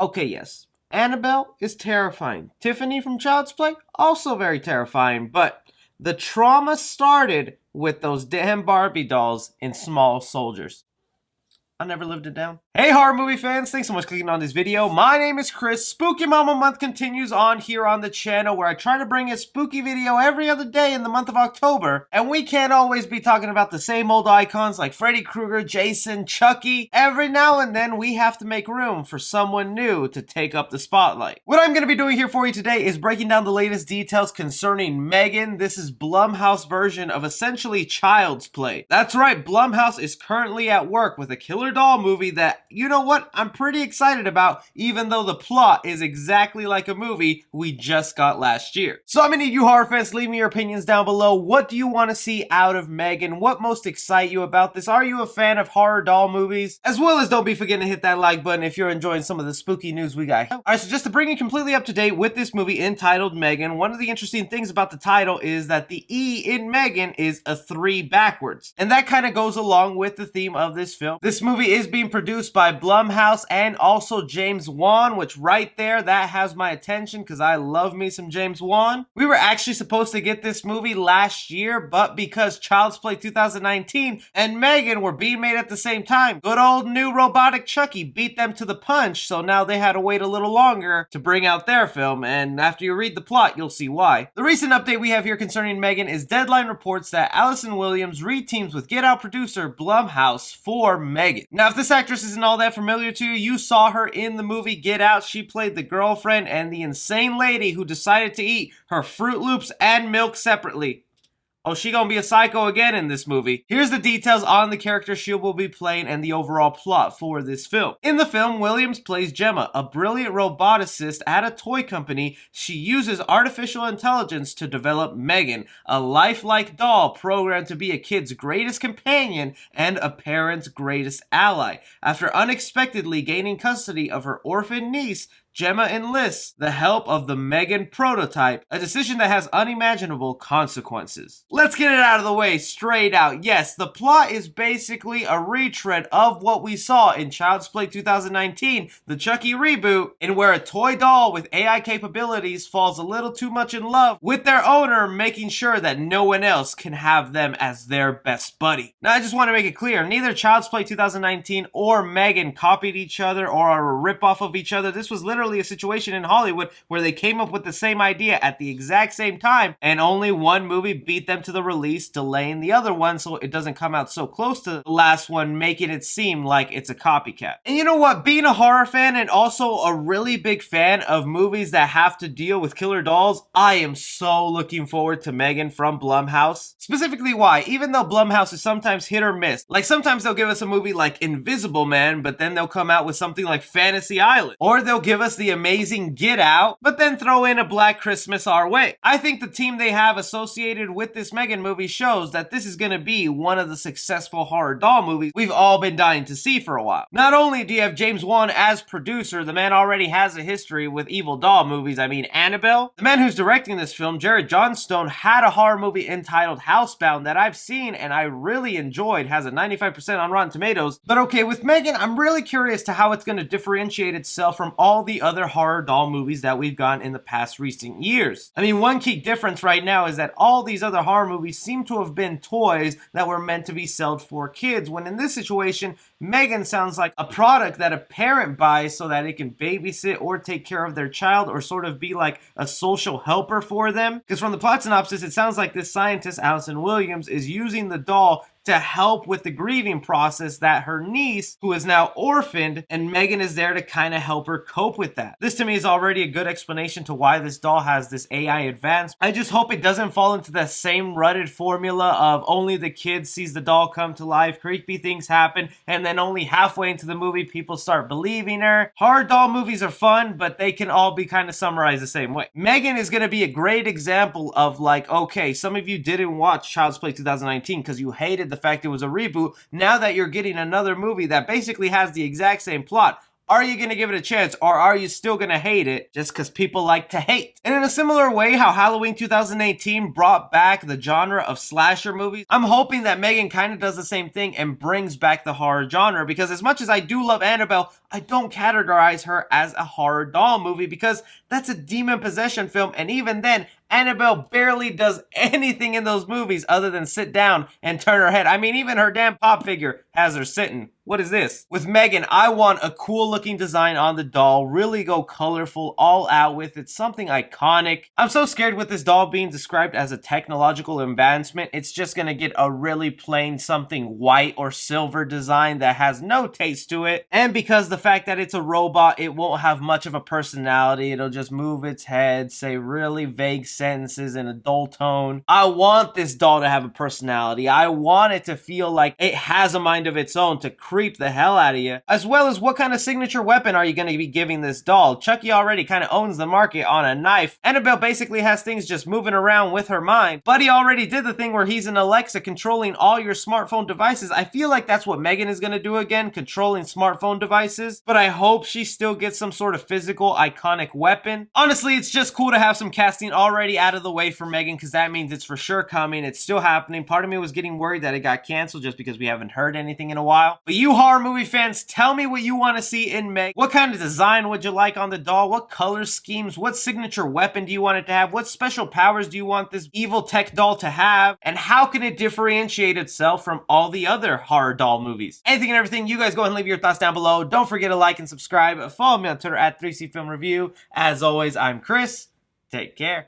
Okay, yes. Annabelle is terrifying. Tiffany from Child's Play, also very terrifying, but the trauma started with those damn Barbie dolls in Small Soldiers. I never lived it down. Hey horror movie fans, thanks so much for clicking on this video. My name is Chris. Spooky Mama Month continues on here on the channel where I try to bring a spooky video every other day in the month of October. And we can't always be talking about the same old icons like Freddy Krueger, Jason, Chucky. Every now and then we have to make room for someone new to take up the spotlight. What I'm going to be doing here for you today is breaking down the latest details concerning M3GAN. This is Blumhouse version of essentially Child's Play. That's right, Blumhouse is currently at work with a killer doll movie that, you know what, I'm pretty excited about, even though the plot is exactly like a movie we just got last year. So I'm gonna need you horror fans, leave me your opinions down below. What do you want to see out of M3GAN? What most excite you about this? Are you a fan of horror doll movies? As well as don't be forgetting to hit that like button if you're enjoying some of the spooky news we got. Alright, so just to bring you completely up to date with this movie entitled M3GAN, one of the interesting things about the title is that the E in M3GAN is a 3 backwards. And that kind of goes along with the theme of this film. This movie is being produced by Blumhouse and also James Wan, which right there, that has my attention because I love me some James Wan. We were actually supposed to get this movie last year, but because Child's Play 2019 and M3GAN were being made at the same time, good old new robotic Chucky beat them to the punch, so now they had to wait a little longer to bring out their film, and after you read the plot, you'll see why. The recent update we have here concerning M3GAN is Deadline reports that Allison Williams reteams with Get Out producer Blumhouse for M3GAN. Now, if this actress isn't all that familiar to you, you saw her in the movie Get Out. She played the girlfriend and the insane lady who decided to eat her Fruit Loops and milk separately. Oh, she gonna be a psycho again in this movie. Here's the details on the character she will be playing and the overall plot for this film. In the film, Williams plays Gemma, a brilliant roboticist at a toy company. She uses artificial intelligence to develop M3GAN, a lifelike doll programmed to be a kid's greatest companion and a parent's greatest ally. After unexpectedly gaining custody of her orphan niece, Gemma enlists the help of the M3GAN prototype, a decision that has unimaginable consequences. Let's get it out of the way straight out. Yes, the plot is basically a retread of what we saw in Child's Play 2019, the Chucky reboot, in where a toy doll with AI capabilities falls a little too much in love with their owner, making sure that no one else can have them as their best buddy. Now, I just want to make it clear, neither Child's Play 2019 or M3GAN copied each other or are a ripoff of each other. This was literally a situation in Hollywood where they came up with the same idea at the exact same time, and only one movie beat them to the release, delaying the other one so it doesn't come out so close to the last one, making it seem like it's a copycat. And you know what? Being a horror fan and also a really big fan of movies that have to deal with killer dolls, I am so looking forward to M3GAN from Blumhouse. Specifically why? Even though Blumhouse is sometimes hit or miss. Like sometimes they'll give us a movie like Invisible Man, but then they'll come out with something like Fantasy Island. Or they'll give us the amazing Get Out, but then throw in a Black Christmas our way. I think the team they have associated with this M3GAN movie shows that this is going to be one of the successful horror doll movies we've all been dying to see for a while. Not only do you have James Wan as producer, the man already has a history with evil doll movies. I mean, Annabelle. The man who's directing this film, Jared Johnstone, had a horror movie entitled Housebound that I've seen and I really enjoyed, has a 95% on Rotten Tomatoes. But okay, with M3GAN, I'm really curious to how it's going to differentiate itself from all the other horror doll movies that we've gotten in the past recent years. I mean, one key difference right now is that all these other horror movies seem to have been toys that were meant to be sold for kids, when in this situation, M3GAN sounds like a product that a parent buys so that it can babysit or take care of their child or sort of be like a social helper for them. Because from the plot synopsis, it sounds like this scientist, Allison Williams, is using the doll to help with the grieving process that her niece, who is now orphaned, and M3GAN is there to kind of help her cope with that. This to me is already a good explanation to why this doll has this AI advance. I just hope it doesn't fall into the same rutted formula of only the kid sees the doll come to life, creepy things happen, and then only halfway into the movie people start believing her. Horror doll movies are fun, but they can all be kind of summarized the same way. M3GAN is going to be a great example of like, okay, some of you didn't watch Child's Play 2019 because you hated the fact it was a reboot. Now that you're getting another movie that basically has the exact same plot, Are you gonna give it a chance, or are you still gonna hate it just because people like to hate? And in a similar way, how Halloween 2018 brought back the genre of slasher movies, I'm hoping that M3GAN kind of does the same thing and brings back the horror genre, because as much as I do love Annabelle, I don't categorize her as a horror doll movie because that's a demon possession film, and even then, Annabelle barely does anything in those movies other than sit down and turn her head. I mean, even her damn pop figure has her sitting. What is this? With M3GAN, I want a cool looking design on the doll, really go colorful, all out with it, something iconic. I'm so scared with this doll being described as a technological advancement, it's just gonna get a really plain something white or silver design that has no taste to it. And because the fact that it's a robot, it won't have much of a personality. It'll just move its head, say really vague sentences in a dull tone. I want this doll to have a personality. I want it to feel like it has a mind of its own, to creep the hell out of you. As well as what kind of signature weapon are you going to be giving this doll? Chucky already kind of owns the market on a knife. Annabelle basically has things just moving around with her mind. Buddy already did the thing where he's an Alexa controlling all your smartphone devices. I feel like that's what M3GAN is going to do again, controlling smartphone devices. But I hope she still gets some sort of physical, iconic weapon. Honestly, it's just cool to have some casting already out of the way for M3GAN, because that means it's for sure coming. It's still happening. Part of me was getting worried that it got canceled just because we haven't heard anything in a while. But you horror movie fans, tell me what you want to see in M3GAN. What kind of design would you like on the doll? What color schemes? What signature weapon do you want it to have? What special powers do you want this evil tech doll to have? And how can it differentiate itself from all the other horror doll movies? Anything and everything, you guys go ahead and leave your thoughts down below. Don't forget to like and subscribe. Follow me on Twitter at 3C Film Review. As always, I'm Chris. Take care.